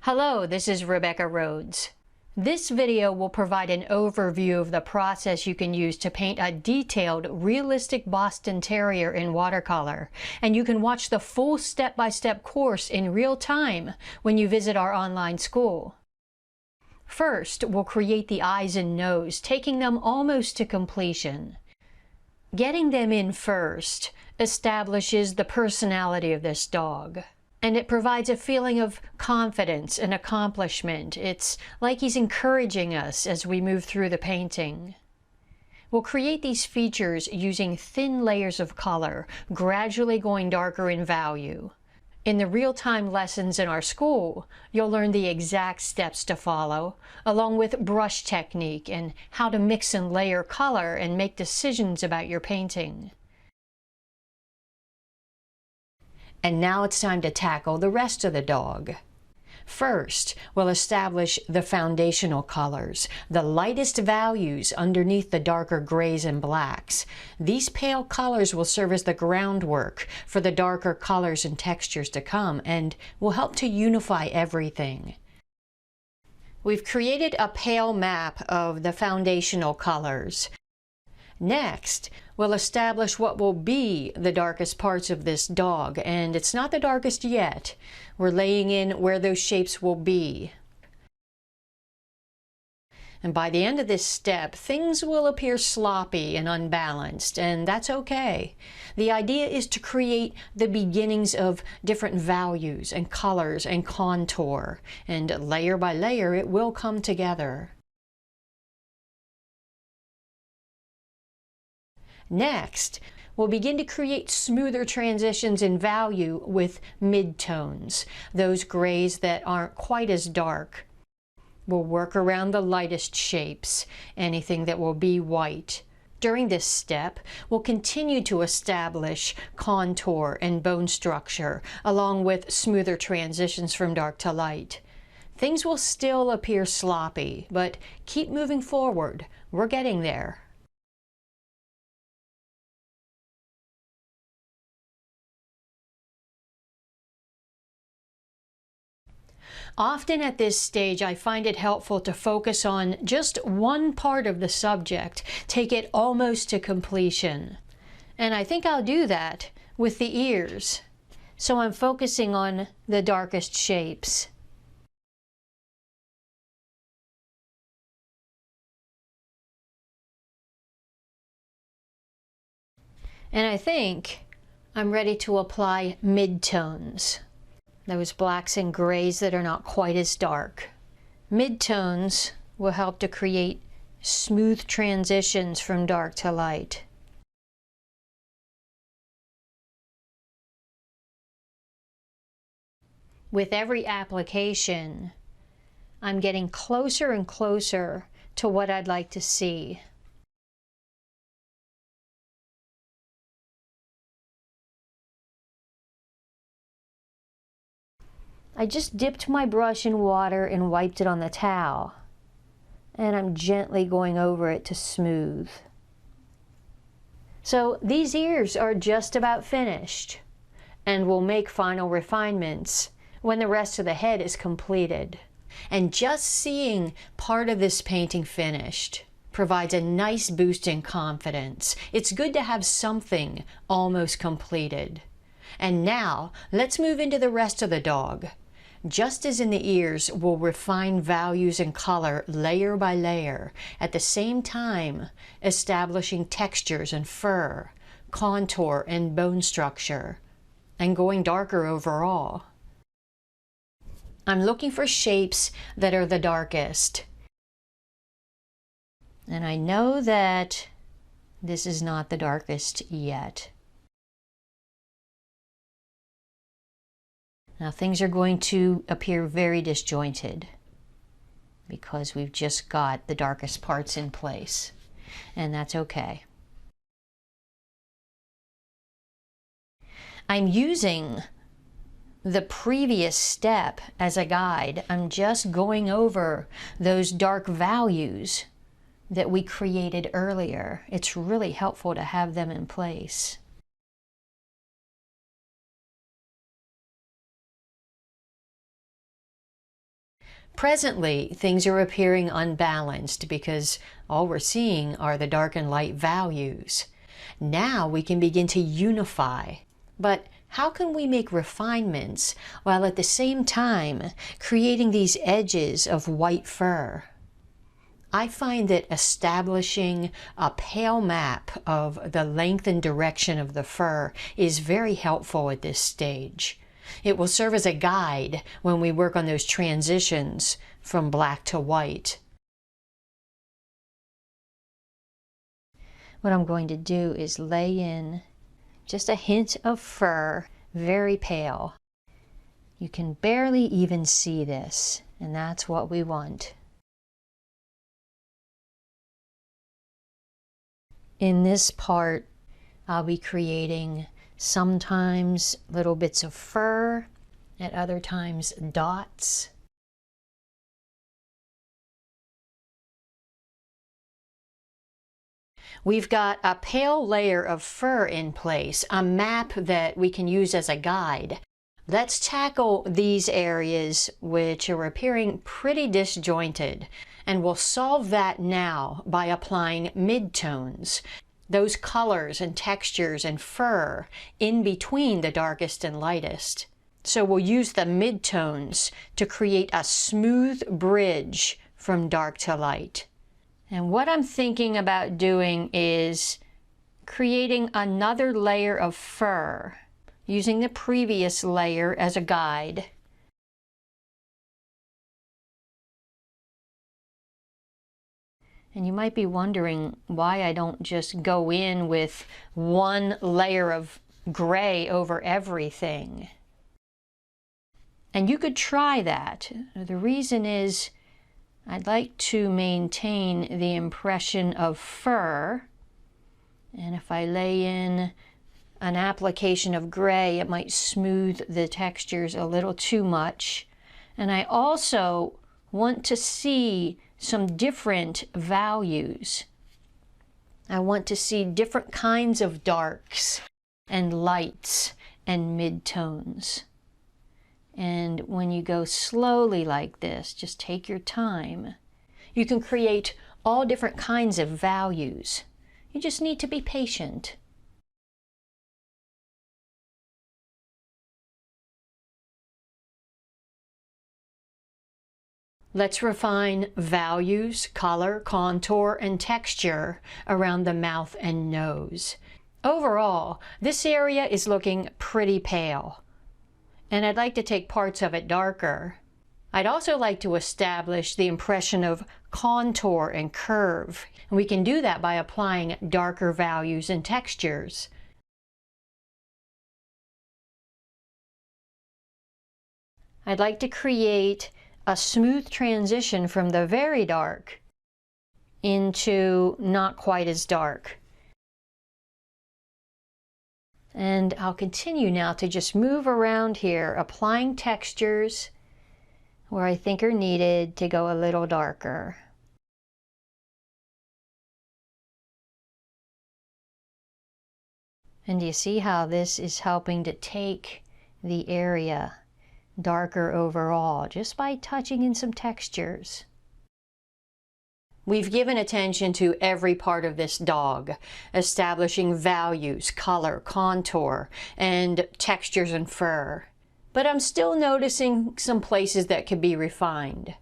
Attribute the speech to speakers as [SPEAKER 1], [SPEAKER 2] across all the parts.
[SPEAKER 1] Hello, this is Rebecca Rhodes. This video will provide an overview of the process you can use to paint a detailed, realistic Boston Terrier in watercolor, and you can watch the full step-by-step course in real time when you visit our online school. First, we'll create the eyes and nose, taking them almost to completion. Getting them in first establishes the personality of this dog. And it provides a feeling of confidence and accomplishment. It's like he's encouraging us as we move through the painting. We'll create these features using thin layers of color, gradually going darker in value. In the real-time lessons in our school, you'll learn the exact steps to follow, along with brush technique and how to mix and layer color and make decisions about your painting. And now it's time to tackle the rest of the dog. First, we'll establish the foundational colors, the lightest values underneath the darker grays and blacks. These pale colors will serve as the groundwork for the darker colors and textures to come and will help to unify everything. We've created a pale map of the foundational colors. Next, we'll establish what will be the darkest parts of this dog, and it's not the darkest yet. We're laying in where those shapes will be. And by the end of this step, things will appear sloppy and unbalanced, and that's okay. The idea is to create the beginnings of different values and colors and contour, and layer by layer it will come together. Next, we'll begin to create smoother transitions in value with midtones, those grays that aren't quite as dark. We'll work around the lightest shapes, anything that will be white. During this step, we'll continue to establish contour and bone structure, along with smoother transitions from dark to light. Things will still appear sloppy, but keep moving forward. We're getting there. Often at this stage, I find it helpful to focus on just one part of the subject, take it almost to completion. And I think I'll do that with the ears. So I'm focusing on the darkest shapes. And I think I'm ready to apply midtones. Those blacks and grays that are not quite as dark. Midtones will help to create smooth transitions from dark to light. With every application, I'm getting closer and closer to what I'd like to see. I just dipped my brush in water and wiped it on the towel, and I'm gently going over it to smooth. So these ears are just about finished, and we'll make final refinements when the rest of the head is completed. And just seeing part of this painting finished provides a nice boost in confidence. It's good to have something almost completed. And now let's move into the rest of the dog. Just as in the ears, we'll refine values and color layer by layer, at the same time establishing textures and fur, contour and bone structure, and going darker overall. I'm looking for shapes that are the darkest. And I know that this is not the darkest yet. Now things are going to appear very disjointed because we've just got the darkest parts in place, and that's okay. I'm using the previous step as a guide. I'm just going over those dark values that we created earlier. It's really helpful to have them in place. Presently, things are appearing unbalanced because all we're seeing are the dark and light values. Now we can begin to unify. But how can we make refinements while at the same time creating these edges of white fur? I find that establishing a pale map of the length and direction of the fur is very helpful at this stage. It will serve as a guide when we work on those transitions from black to white. What I'm going to do is lay in just a hint of fur, very pale. You can barely even see this, and that's what we want. In this part, I'll be creating sometimes little bits of fur, at other times dots. We've got a pale layer of fur in place, a map that we can use as a guide. Let's tackle these areas which are appearing pretty disjointed, and we'll solve that now by applying midtones, those colors and textures and fur in between the darkest and lightest. So we'll use the midtones to create a smooth bridge from dark to light. And what I'm thinking about doing is creating another layer of fur, using the previous layer as a guide. And you might be wondering why I don't just go in with one layer of gray over everything. And you could try that. The reason is I'd like to maintain the impression of fur. And if I lay in an application of gray, it might smooth the textures a little too much. And I also want to see some different values. I want to see different kinds of darks and lights and midtones. And when you go slowly like this, just take your time, you can create all different kinds of values. You just need to be patient. Let's refine values, color, contour, and texture around the mouth and nose. Overall, this area is looking pretty pale, and I'd like to take parts of it darker. I'd also like to establish the impression of contour and curve, and we can do that by applying darker values and textures. I'd like to create a smooth transition from the very dark into not quite as dark. And I'll continue now to just move around here, applying textures where I think are needed to go a little darker. And you see how this is helping to take the area darker overall, just by touching in some textures. We've given attention to every part of this dog, establishing values, color, contour, and textures and fur. But I'm still noticing some places that could be refined.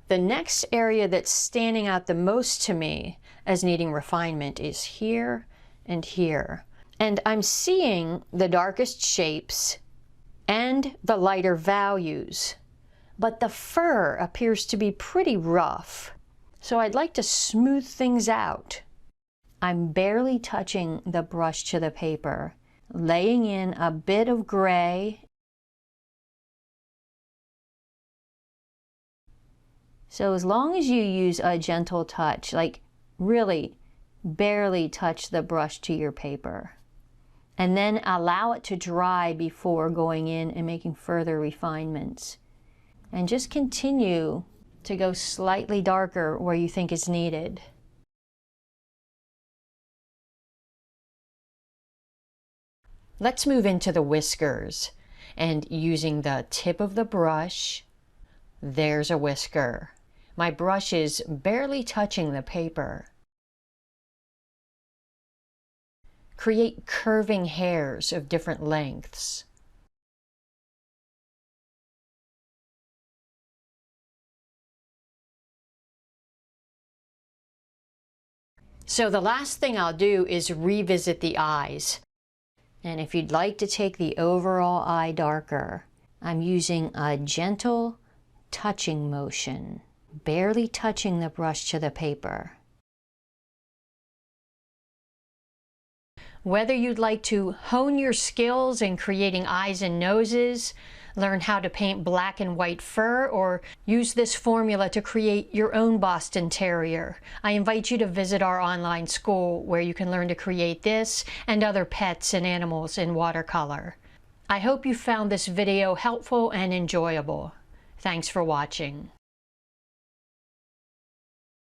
[SPEAKER 1] The next area that's standing out the most to me as needing refinement is here and here. And I'm seeing the darkest shapes and the lighter values, but the fur appears to be pretty rough. So I'd like to smooth things out. I'm barely touching the brush to the paper, laying in a bit of gray. So as long as you use a gentle touch, like really barely touch the brush to your paper, and then allow it to dry before going in and making further refinements. And just continue to go slightly darker where you think is needed. Let's move into the whiskers, and using the tip of the brush, There's a whisker. My brush is barely touching the paper. Create curving hairs of different lengths. So the last thing I'll do is revisit the eyes. And if you'd like to take the overall eye darker, I'm using a gentle touching motion, barely touching the brush to the paper. Whether you'd like to hone your skills in creating eyes and noses, learn how to paint black and white fur, or use this formula to create your own Boston Terrier, I invite you to visit our online school where you can learn to create this and other pets and animals in watercolor. I hope you found this video helpful and enjoyable. Thanks for watching.